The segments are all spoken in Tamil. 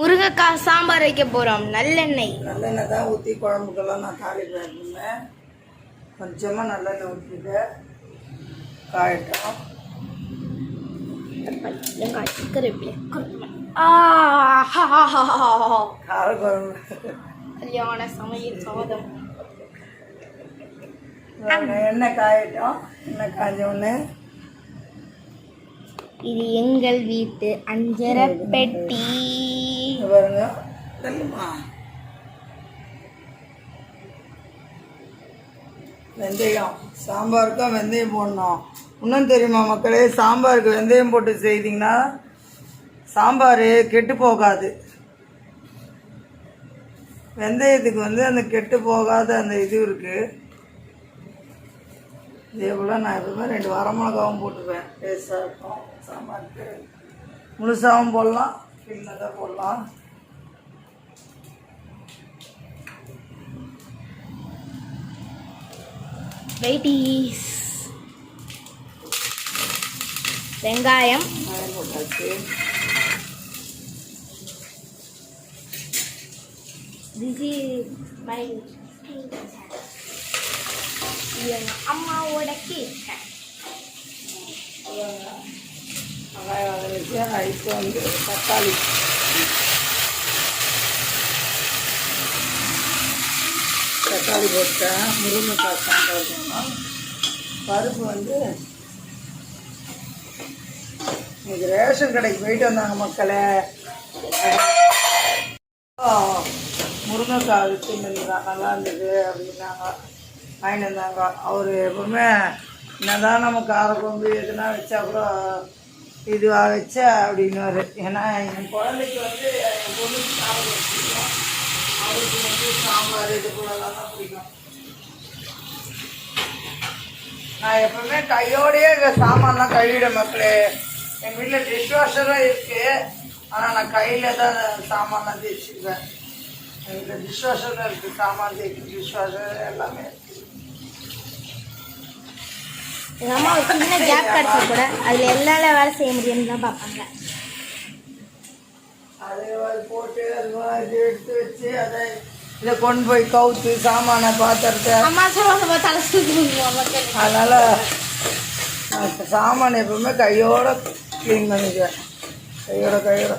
முருங்கைக்காய் சாம்பார் வைக்க போகிறோம். நல்லெண்ணெய் தான் ஊற்றி குழம்புக்கெல்லாம் நான் தாளிப்பேன். எப்பவுமே கொஞ்சமாக நல்லெண்ணெய் ஊற்றிட்டு காயட்டும். காரக்குழம்பு கல்யாண சமையல் சாதம். எண்ணெய் காயட்டும். எண்ணெய் காஞ்ச உடனே இது எங்கள் வீட்டு அஞ்சரை பெட்டி. பாருங்க தெரியுமா, வெந்தயம் சாம்பாருக்கும் வெந்தயம் போடணும். இன்னும் தெரியுமா மக்களே, சாம்பாருக்கு வெந்தயம் போட்டு செய்தீங்கன்னா சாம்பார் கெட்டு போகாது. வெந்தயத்துக்கு அந்த கெட்டு போகாத அந்த இது இருக்குது. இதே போல் நான் எப்பவுமே 2 வரமிளகாவும் போட்டுப்பேன். டேஸ்ட்டாக இருக்கும் சாம்பாருக்கு. முழுசாகவும் போடலாம், சின்னதாக போடலாம். வெயிட்டீஸ் வெங்காயம் போட்டாச்சு. அம்மாவோட கேக். வெங்காயம் வதங்கிச்சு. இப்போ தக்காளி போட்டேன். முருங்கைக்காய் சாம்பார். பருப்பு இன்னைக்கு ரேஷன் கடைக்கு போயிட்டு வந்தாங்க மக்களே. முருங்கைக்காய் வச்சு நல்லா இருந்தது அப்படின்னாங்க, வாங்கிட்டு வந்தாங்க. அவர் எப்பவுமே என்னதான் நம்ம காரக்குழம்பு எதுனா வச்சா கூட இதுவாக வச்சா அப்படின்னுவார். ஏன்னா என் குழந்தைக்கு என் பொண்ணுக்கு காரக்குழம்பு பிடிக்கும், அவருக்கு சாம்பார் இது போலலாம் தான் பிடிக்கும். நான் எப்பவுமே கையோடையே சாமான்லாம் கழுவிட மக்களே. எங்கள் வீட்டில் டிஷ் வாஷரும் இருக்குது, ஆனால் நான் கையில் தான் சாமான்லாம் தேய்ச்சிக்குவேன். எங்கள் வீட்டில் டிஷ் வாஷரும் இருக்குது, சாமான் தேய்க்கு டிஷ் வாஷர் எல்லாமே இருக்குது. எங்கள் அம்மா ஒரு சின்ன கேப் கிடச்சா கூட அதில் எல்லா வேலை செய்ய முடியும்னு தான் பார்ப்பாங்க. அது போட்டு அது எடுத்து வச்சு அதை இதை கொண்டு போய் கவுத்து சாமானை பாத்திரத்தை அதனால் நான் சாமான் எப்பவுமே கையோட க்ளீன் பண்ணிக்குவேன். கையோட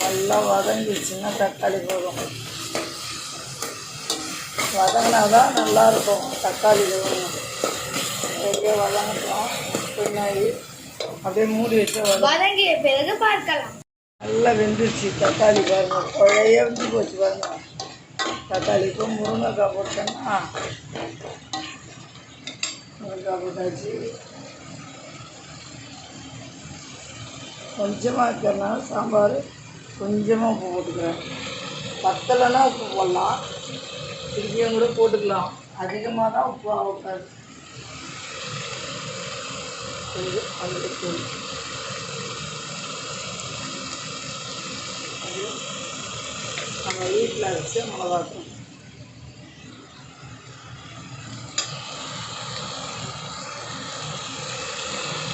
நல்லா வதங்கிடுச்சுன்னா தக்காளி போதும். வதங்கினா தான் நல்லாயிருக்கும். தக்காளி அப்படியே வதங்கட்டும். பின்னாடி அப்படியே மூடி வச்சு வதங்கிய பிறகு பார்க்கலாம். நல்லா வெந்துருச்சு. தக்காளி பாருங்க, குழைய வெந்து போச்சு பாருங்க. தக்காளிக்கு முருங்கைக்காய் போட்டோன்னா முருங்கைக்காய் போட்டாச்சு. கொஞ்சமாக இருக்கிறனால சாம்பார் கொஞ்சமாக உப்பு போட்டுக்கிறேன். பத்தலைன்னா உப்பு போடலாம், திருப்பியும் கூட போட்டுக்கலாம். அதிகமாக தான் உப்பு ஆகாது. கொஞ்சம் மஞ்சள் நம்ம வீட்டில் வச்சு மிளகாத்தூள்.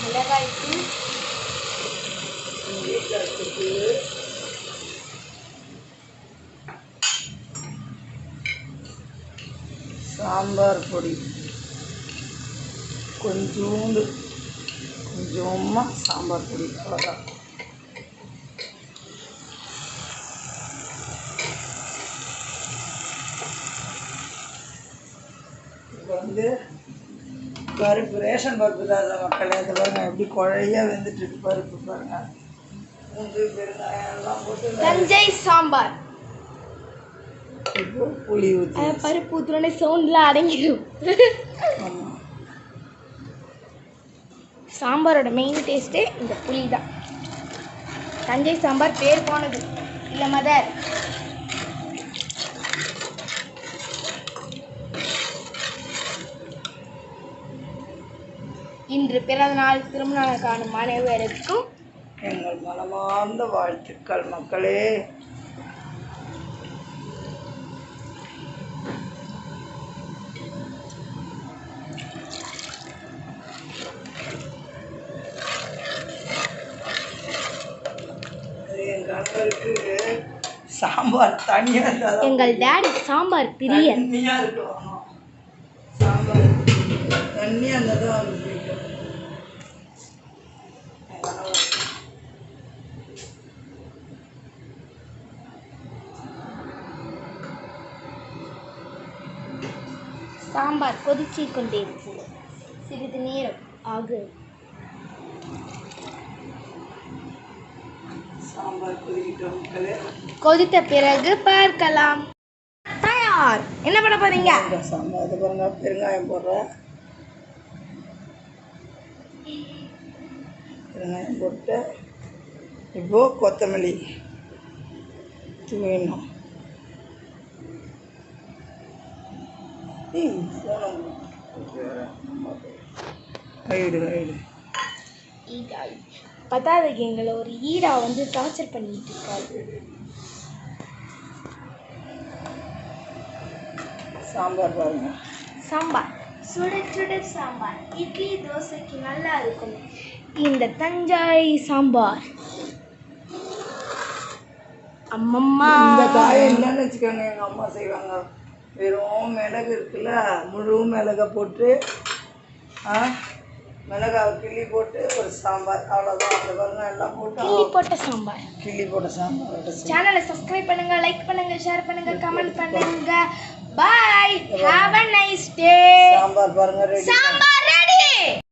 மிளகாய்த்தூள் வீட்டில் வச்சுட்டு சாம்பார் பொடி கொஞ்சமாக சாம்பார் பொடி, அவ்வளோதான். இப்போ பருப்பு ரேஷன் பருப்பு தான் மக்களே. அது பாருங்க எப்படி குழையா வெந்துட்டு பருப்பு பாருங்க. பூண்டு பெருங்காயம் எல்லாம் போட்டு தஞ்சை சாம்பார். இப்போ புளி ஊற்றி பருப்பு ஊற்றுனே சவுண்டில் அடங்கிடும். ஆமாம், சாம்பாரோட மெயின் டேஸ்ட்டே இந்த புளி தான். தஞ்சை சாம்பார் பேர் போனது இல்லை மதர். இன்று பிறந்தநாள் திருமண காணும் அனைவருக்கும் எங்கள் மனமார்ந்த வாழ்த்துக்கள் மக்களே. கணவருக்கு சாம்பார் தனியாக இருந்தால் எங்கள் டாடி சாம்பார் பிரியன். தண்ணியாக இருக்கணும். சாம்பார் தண்ணியாக இருந்தால் தான் அவருக்கு பிடிக்கும். சாம்பார் கொதிச்சு கொண்டே இருக்கு. சிறிது நேரம் ஆகும். சாம்பார் கொதிக்கிட்டோம் மக்களே. கொதித்த பிறகு பார்க்கலாம். தயார். என்ன பண்ண போறீங்க? சாம்பார் இது பாருங்க, பெருங்காயம் போடுறேன். பெருங்காயம் போட்டு இப்போ கொத்தமல்லி தூவிடணும். பத்தாவதுக்கு எங்களை ஒரு ஈடா வந்து டார்ச்சர் பண்ணிட்டு இருக்காரு. சாம்பார் பாருங்க. சாம்பார் சுட சுட சாம்பார் இட்லி தோசைக்கு நல்லா இருக்கும் இந்த தஞ்சை சாம்பார். அம்மம்மா இந்த காயை என்னன்னு வச்சுக்கோங்க, எங்கள் அம்மா செய்வாங்க. வெறும் மிளகு இருக்குல்ல, முழு மிளகை போட்டு மிளகாவை கிள்ளி போட்டு ஒரு சாம்பார், அவ்வளோதான். அந்த பாருங்க எல்லாம் போட்டு கிள்ளி போட்ட சாம்பார். கிள்ளி போட்ட சாம்பார். சேனலை சப்ஸ்கிரைப் பண்ணுங்க, லைக் பண்ணுங்க, ஷேர் பண்ணுங்க, கமெண்ட் பண்ணுங்க. Bye. Have a nice day. Sambar பாருங்க ரெடி. சாம்பார்